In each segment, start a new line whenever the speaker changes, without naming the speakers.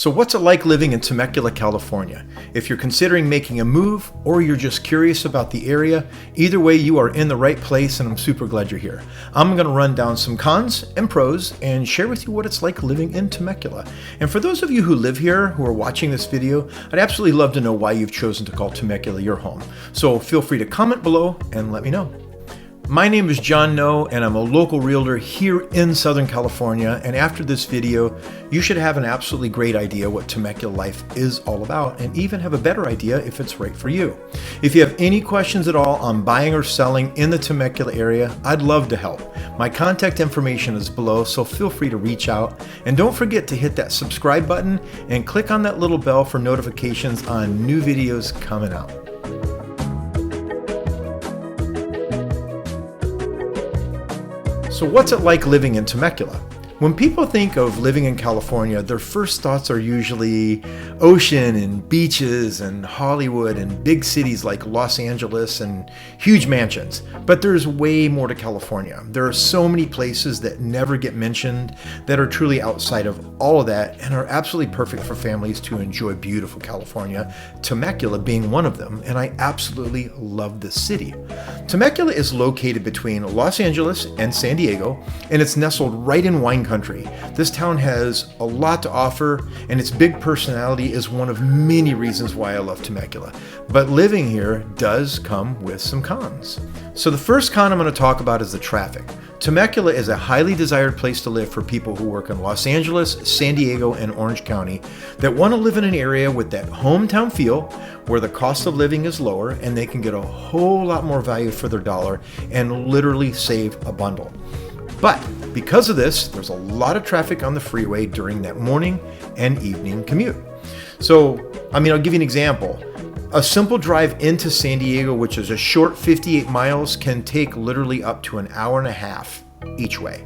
So what's it like living in Temecula, California? If you're considering making a move or you're just curious about the area, either way you are in the right place and I'm super glad you're here. I'm going to run down some cons and pros and share with you what it's like living in Temecula. And for those of you who live here who are watching this video, I'd absolutely love to know why you've chosen to call Temecula your home. So feel free to comment below and let me know. My name is John No, and I'm a local realtor here in Southern California. And after this video, you should have an absolutely great idea what Temecula life is all about, and even have a better idea if it's right for you. If you have any questions at all on buying or selling in the Temecula area, I'd love to help. My contact information is below, so feel free to reach out. And don't forget to hit that subscribe button and click on that little bell for notifications on new videos coming out. So what's it like living in Temecula? When people think of living in California, their first thoughts are usually ocean and beaches and Hollywood and big cities like Los Angeles and huge mansions. But there's way more to California. There are so many places that never get mentioned that are truly outside of all of that and are absolutely perfect for families to enjoy beautiful California, Temecula being one of them, and I absolutely love this city. Temecula is located between Los Angeles and San Diego, and it's nestled right in wine country. This town has a lot to offer, and its big personality is one of many reasons why I love Temecula. But living here does come with some cons. So the first con I'm going to talk about is the traffic. Temecula is a highly desired place to live for people who work in Los Angeles, San Diego, and Orange County that want to live in an area with that hometown feel where the cost of living is lower and they can get a whole lot more value for their dollar and literally save a bundle. But because of this, there's a lot of traffic on the freeway during that morning and evening commute. So, I'll give you an example. A simple drive into San Diego, which is a short 58 miles, can take literally up to an hour and a half each way.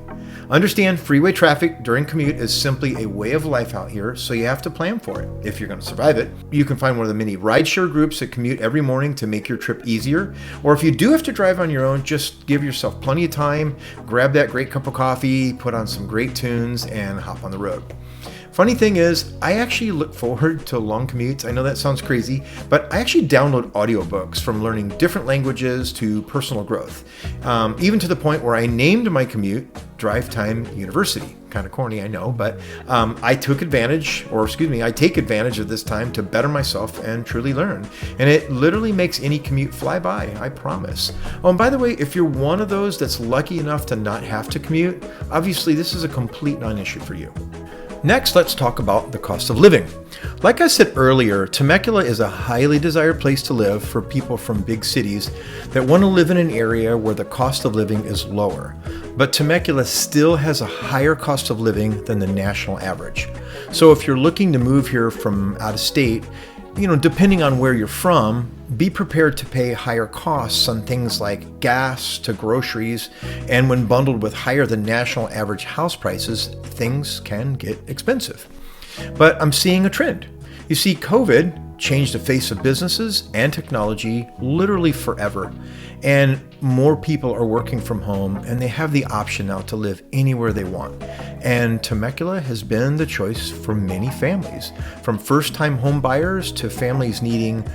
Understand, freeway traffic during commute is simply a way of life out here, so you have to plan for it if you're going to survive it. You can find one of the many rideshare groups that commute every morning to make your trip easier. Or if you do have to drive on your own, just give yourself plenty of time, grab that great cup of coffee, put on some great tunes, and hop on the road. Funny thing is, I actually look forward to long commutes. I know that sounds crazy, but I actually download audiobooks from learning different languages to personal growth. Even to the point where I named my commute Drive Time University. Kind of corny, I know, but I take advantage of this time to better myself and truly learn. And it literally makes any commute fly by, I promise. Oh, and by the way, if you're one of those that's lucky enough to not have to commute, obviously this is a complete non-issue for you. Next, let's talk about the cost of living. Like I said earlier, Temecula is a highly desired place to live for people from big cities that want to live in an area where the cost of living is lower. But Temecula still has a higher cost of living than the national average. So if you're looking to move here from out of state, depending on where you're from, be prepared to pay higher costs on things like gas to groceries, and when bundled with higher than national average house prices, things can get expensive. But I'm seeing a trend. You see, COVID changed the face of businesses and technology literally forever, and more people are working from home and they have the option now to live anywhere they want. And Temecula has been the choice for many families, from first-time home buyers to families needing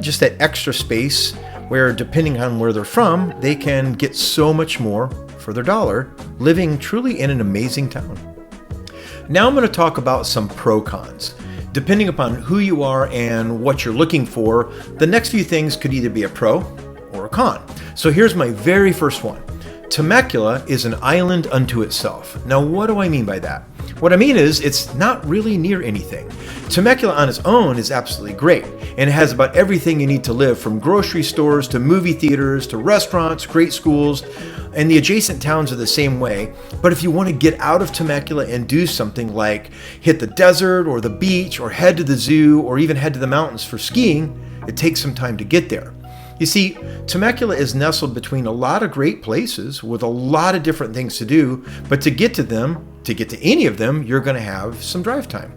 just that extra space where, depending on where they're from, they can get so much more for their dollar, living truly in an amazing town. Now I'm going to talk about some pro-cons. Depending upon who you are and what you're looking for, the next few things could either be a pro or a con. So here's my very first one. Temecula is an island unto itself. Now, what do I mean by that? What I mean is it's not really near anything. Temecula on its own is absolutely great, and it has about everything you need to live, from grocery stores to movie theaters to restaurants, great schools, and the adjacent towns are the same way. But if you want to get out of Temecula and do something like hit the desert or the beach or head to the zoo or even head to the mountains for skiing, it takes some time to get there. You see, Temecula is nestled between a lot of great places with a lot of different things to do, but to get to any of them, you're going to have some drive time.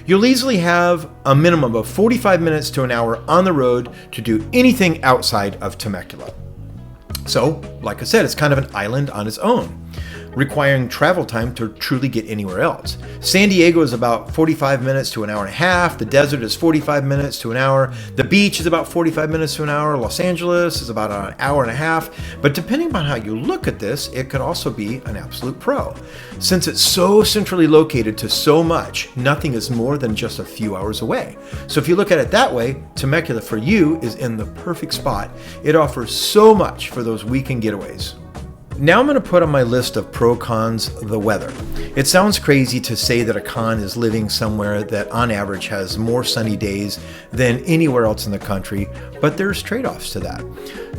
You'll easily have a minimum of 45 minutes to an hour on the road to do anything outside of Temecula. So, like I said, it's kind of an island on its own. requiring travel time to truly get anywhere else. San Diego is about 45 minutes to an hour and a half. The desert is 45 minutes to an hour. The beach is about 45 minutes to an hour. Los Angeles is about an hour and a half. But depending on how you look at this, it could also be an absolute pro. Since it's so centrally located to so much, nothing is more than just a few hours away. So if you look at it that way, Temecula for you is in the perfect spot. It offers so much for those weekend getaways. Now I'm going to put on my list of pro cons the weather. It sounds crazy to say that a con is living somewhere that on average has more sunny days than anywhere else in the country, but there's trade-offs to that.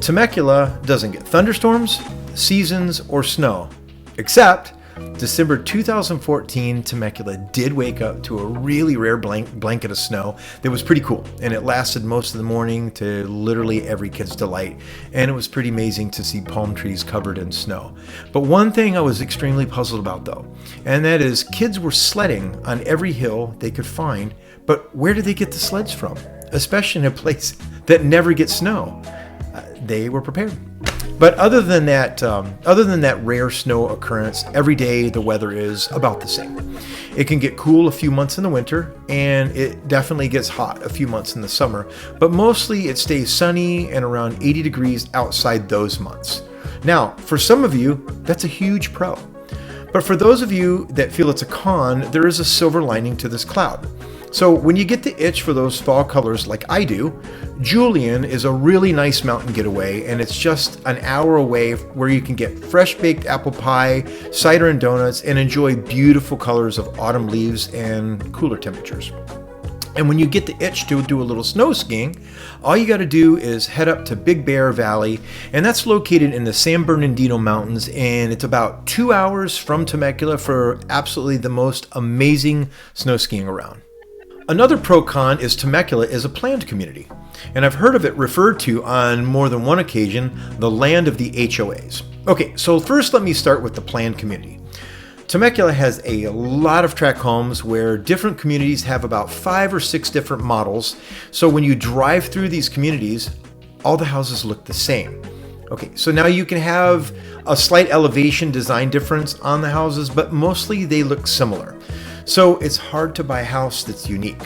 Temecula doesn't get thunderstorms, seasons, or snow, except December 2014, Temecula did wake up to a really rare blanket of snow that was pretty cool, and it lasted most of the morning to literally every kid's delight, and it was pretty amazing to see palm trees covered in snow. But one thing I was extremely puzzled about though, and that is kids were sledding on every hill they could find, but where did they get the sleds from? Especially in a place that never gets snow. They were prepared. But other than that rare snow occurrence, every day the weather is about the same. It can get cool a few months in the winter, and it definitely gets hot a few months in the summer, but mostly it stays sunny and around 80 degrees outside those months. Now, for some of you, that's a huge pro. But for those of you that feel it's a con, there is a silver lining to this cloud. So when you get the itch for those fall colors like I do, Julian is a really nice mountain getaway, and it's just an hour away where you can get fresh baked apple pie, cider and donuts, and enjoy beautiful colors of autumn leaves and cooler temperatures. And when you get the itch to do a little snow skiing, all you got to do is head up to Big Bear Valley, and that's located in the San Bernardino Mountains, and it's about 2 hours from Temecula for absolutely the most amazing snow skiing around. Another pro-con is Temecula is a planned community, and I've heard of it referred to on more than one occasion, the land of the HOAs. Okay, so first let me start with the planned community. Temecula has a lot of tract homes where different communities have about 5 or 6 different models, so when you drive through these communities, all the houses look the same. Okay, so now you can have a slight elevation design difference on the houses, but mostly they look similar. So it's hard to buy a house that's unique.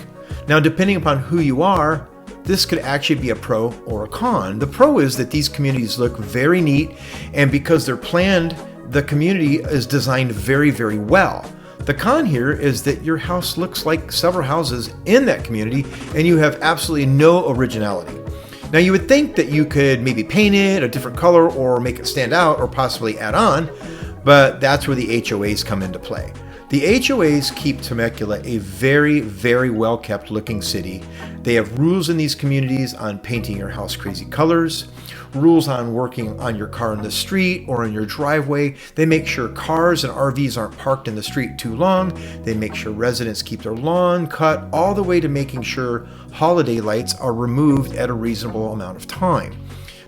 Now, depending upon who you are, this could actually be a pro or a con. The pro is that these communities look very neat, and because they're planned, the community is designed very, very well. The con here is that your house looks like several houses in that community, and you have absolutely no originality. Now, you would think that you could maybe paint it a different color or make it stand out or possibly add on, but that's where the HOAs come into play. The HOAs keep Temecula a very, very well-kept looking city. They have rules in these communities on painting your house crazy colors, rules on working on your car in the street or in your driveway. They make sure cars and RVs aren't parked in the street too long. They make sure residents keep their lawn cut, all the way to making sure holiday lights are removed at a reasonable amount of time.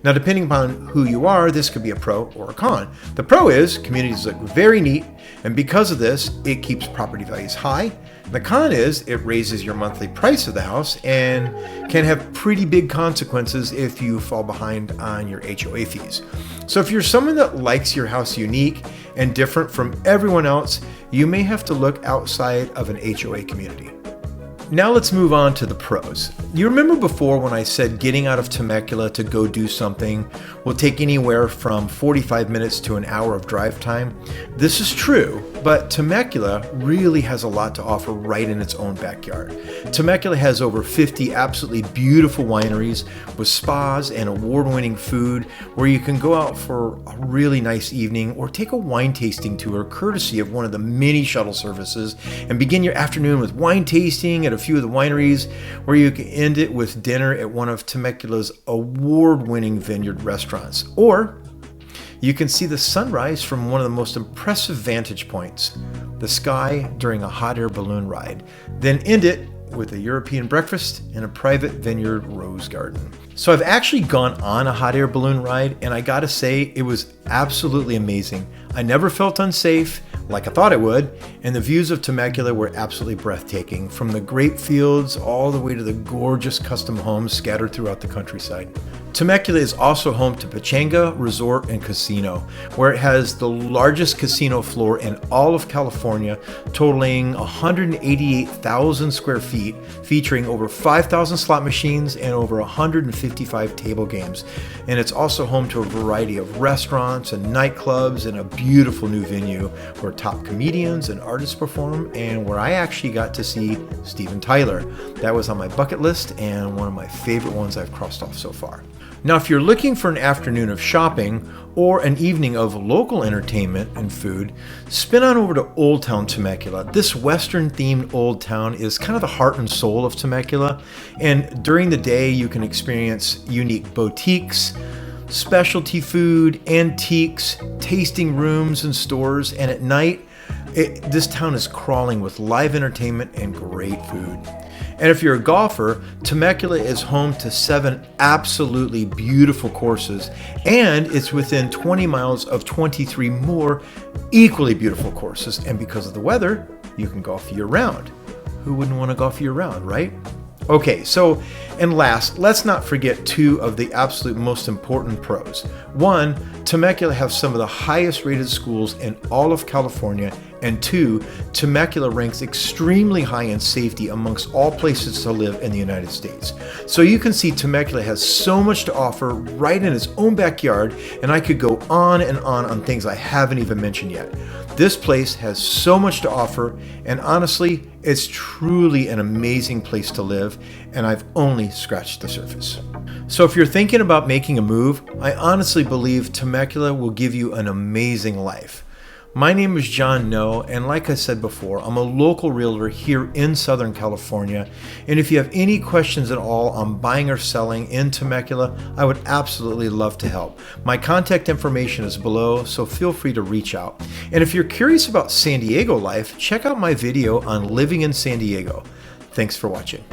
Now, depending upon who you are, this could be a pro or a con. The pro is communities look very neat, and because of this, it keeps property values high. The con is it raises your monthly price of the house and can have pretty big consequences if you fall behind on your HOA fees. So if you're someone that likes your house unique and different from everyone else, you may have to look outside of an HOA community. Now let's move on to the pros. You remember before when I said getting out of Temecula to go do something will take anywhere from 45 minutes to an hour of drive time? This is true, but Temecula really has a lot to offer right in its own backyard. Temecula has over 50 absolutely beautiful wineries with spas and award-winning food where you can go out for a really nice evening or take a wine tasting tour courtesy of one of the many shuttle services and begin your afternoon with wine tasting at a few of the wineries, where you can end it with dinner at one of Temecula's award-winning vineyard restaurants. Or you can see the sunrise from one of the most impressive vantage points, the sky during a hot air balloon ride, then end it with a European breakfast and a private vineyard rose garden. So I've actually gone on a hot air balloon ride, and I gotta say it was absolutely amazing. I never felt unsafe like I thought it would, and the views of Temecula were absolutely breathtaking, from the grape fields all the way to the gorgeous custom homes scattered throughout the countryside. Temecula is also home to Pechanga Resort and Casino, where it has the largest casino floor in all of California, totaling 188,000 square feet, featuring over 5,000 slot machines and over 155 table games. And it's also home to a variety of restaurants and nightclubs and a beautiful new venue where top comedians and artists perform, and where I actually got to see Steven Tyler. That was on my bucket list and one of my favorite ones I've crossed off so far. Now, if you're looking for an afternoon of shopping or an evening of local entertainment and food, spin on over to Old Town Temecula. This Western-themed Old Town is kind of the heart and soul of Temecula, and during the day you can experience unique boutiques, specialty food, antiques, tasting rooms and stores, and at night, this town is crawling with live entertainment and great food. And if you're a golfer, Temecula is home to 7 absolutely beautiful courses, and it's within 20 miles of 23 more equally beautiful courses. And because of the weather, you can golf year-round. Who wouldn't want to golf year-round, right? Okay, so, and last, let's not forget 2 of the absolute most important pros. 1, Temecula has some of the highest rated schools in all of California, and 2, Temecula ranks extremely high in safety amongst all places to live in the United States. So you can see Temecula has so much to offer right in its own backyard, and I could go on and on things I haven't even mentioned yet. This place has so much to offer, and honestly, it's truly an amazing place to live, and I've only scratched the surface. So if you're thinking about making a move, I honestly believe Temecula will give you an amazing life. My name is John No, and like I said before, I'm a local realtor here in Southern California, and if you have any questions at all on buying or selling in Temecula, I would absolutely love to help. My contact information is below, so feel free to reach out. And if you're curious about San Diego life, check out my video on living in San Diego. Thanks for watching.